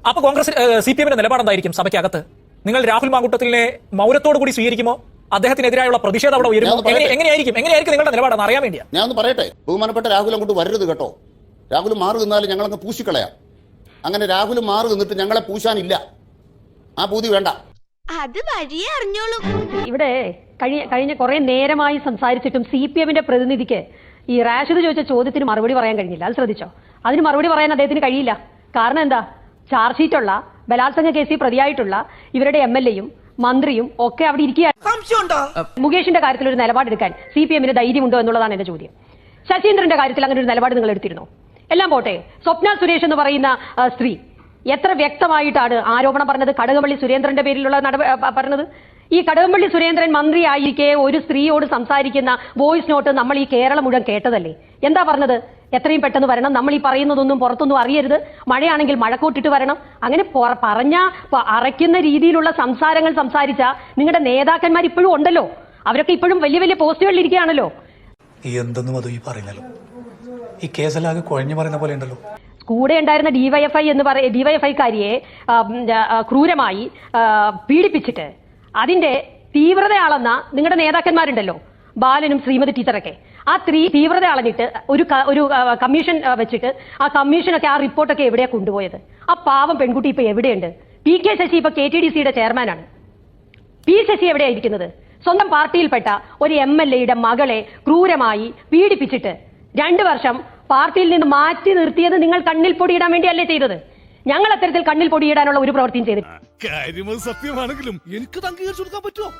അപ്പൊ കോൺഗ്രസ് CPM-ന്റെ നിലപാടെന്തായിരിക്കും സഭയ്ക്കകത്ത്? നിങ്ങൾ രാഹുൽ മാങ്കൂട്ടത്തിലിനെ മൗനത്തോടു കൂടി സ്വീകരിക്കുമോ? അദ്ദേഹത്തിനെതിരായുള്ള പ്രതിഷേധം അവിടെ ഉയരുമോ? എങ്ങനെയായിരിക്കും നിങ്ങളുടെ നിലപാടെന്ന് അറിയാൻ വേണ്ടിയാ. ഞാൻ ഒന്ന് പറയട്ടെ, ബഹുമാനപ്പെട്ട രാഹുൽ അങ്ങോട്ട് വരരുത് കേട്ടോ. രാഹുൽ മാറി നിന്നാലും ഞങ്ങളങ്ങ് പൂശിക്കളയാം. അങ്ങനെ രാഹുൽ മാറി നിന്നിട്ട് ഞങ്ങളെ പൂശാനില്ല. ആ പൂതി വേണ്ട. അത് വഴിയേ അറിഞ്ഞോളൂ. ഇവിടെ കഴിഞ്ഞ കുറെ നേരമായി സംസാരിച്ചിട്ടും CPM-ന്റെ പ്രതിനിധിക്ക് ഈ റാഷിദ് ചോദിച്ച ചോദ്യത്തിന് മറുപടി പറയാൻ കഴിഞ്ഞില്ല. അത് ശ്രദ്ധിച്ചോ? അതിന് മറുപടി പറയാൻ അദ്ദേഹത്തിന് കഴിയില്ല. കാരണം എന്താ? ചാർജ് ഷീറ്റുള്ള ബലാത്സംഗ കേസിൽ പ്രതിയായിട്ടുള്ള ഇവരുടെ MLA-യും മന്ത്രിയും ഒക്കെ അവിടെ ഇരിക്കുകയാണ്. മുകേഷിന്റെ കാര്യത്തിൽ ഒരു നിലപാടെടുക്കാൻ CPM-ന് ധൈര്യമുണ്ടോ എന്നുള്ളതാണ് എന്റെ ചോദ്യം. ശശീന്ദ്രന്റെ കാര്യത്തിൽ അങ്ങനെ ഒരു നിലപാട് നിങ്ങൾ എടുത്തിരുന്നോ? എല്ലാം പോട്ടെ, സ്വപ്ന സുരേഷ് എന്ന് പറയുന്ന സ്ത്രീ എത്ര വ്യക്തമായിട്ടാണ് ആരോപണം പറഞ്ഞത്? കടകംപള്ളി സുരേന്ദ്രന്റെ പേരിലുള്ള പറഞ്ഞത്. ഈ കടകംപള്ളി സുരേന്ദ്രൻ മന്ത്രിയായിരിക്കെ ഒരു സ്ത്രീയോട് സംസാരിക്കുന്ന വോയിസ് നോട്ട് നമ്മൾ ഈ കേരളം മുഴുവൻ കേട്ടതല്ലേ? എന്താ പറഞ്ഞത്? എത്രയും പെട്ടെന്ന് വരണം, നമ്മൾ ഈ പറയുന്നതൊന്നും പുറത്തൊന്നും അറിയരുത്, മഴയാണെങ്കിൽ മഴക്കോട്ടിട്ട് വരണം. അങ്ങനെ പറഞ്ഞ അറയ്ക്കുന്ന രീതിയിലുള്ള സംസാരങ്ങൾ സംസാരിച്ച നിങ്ങളുടെ നേതാക്കന്മാർ ഇപ്പോഴും ഉണ്ടല്ലോ. അവരൊക്കെ ഇപ്പോഴും വലിയ വലിയ പോസ്റ്റുകളിൽ ഇരിക്കുകയാണല്ലോ. എന്തെന്നും അത് ഈ പറയുന്നല്ലോ, ഈ കേസലാകെ കുഴഞ്ഞു പറയുന്ന പോലെ ഉണ്ടല്ലോ. കൂടെ ഉണ്ടായിരുന്ന ഡിവൈഎഫ്ഐക്കാരിയെ ക്രൂരമായി പീഡിപ്പിച്ചിട്ട് അതിന്റെ തീവ്രത അളന്ന നിങ്ങളുടെ നേതാക്കന്മാരുണ്ടല്ലോ, ബാലനും ശ്രീമതി ടീച്ചറൊക്കെ. ആ തീവ്രത അളഞ്ഞിട്ട് ഒരു കമ്മീഷൻ വെച്ചിട്ട് ആ കമ്മീഷനൊക്കെ ആ റിപ്പോർട്ടൊക്കെ എവിടെയാ കൊണ്ടുപോയത്? ആ പാവം പെൺകുട്ടി ഇപ്പൊ എവിടെയുണ്ട്? PK ശശി ഇപ്പൊ KTDC-യുടെ ചെയർമാനാണ്. ശശി എവിടെയാ ഇരിക്കുന്നത്? സ്വന്തം പാർട്ടിയിൽപ്പെട്ട ഒരു MLA-യുടെ മകളെ ക്രൂരമായി പീഡിപ്പിച്ചിട്ട് 2 വർഷം പാർട്ടിയിൽ നിന്ന് മാറ്റി നിർത്തിയത് നിങ്ങൾ കണ്ണിൽ പൊടിയിടാൻ വേണ്ടിയല്ലേ ചെയ്തത്? ഞങ്ങൾ അത്തരത്തിൽ കണ്ണിൽ പൊടിയിടാനുള്ള ഒരു പ്രവൃത്തിയും ചെയ്തിട്ടില്ല. സത്യമാണെങ്കിലും എനിക്ക് അംഗീകരിച്ചു കൊടുക്കാൻ പറ്റുമോ?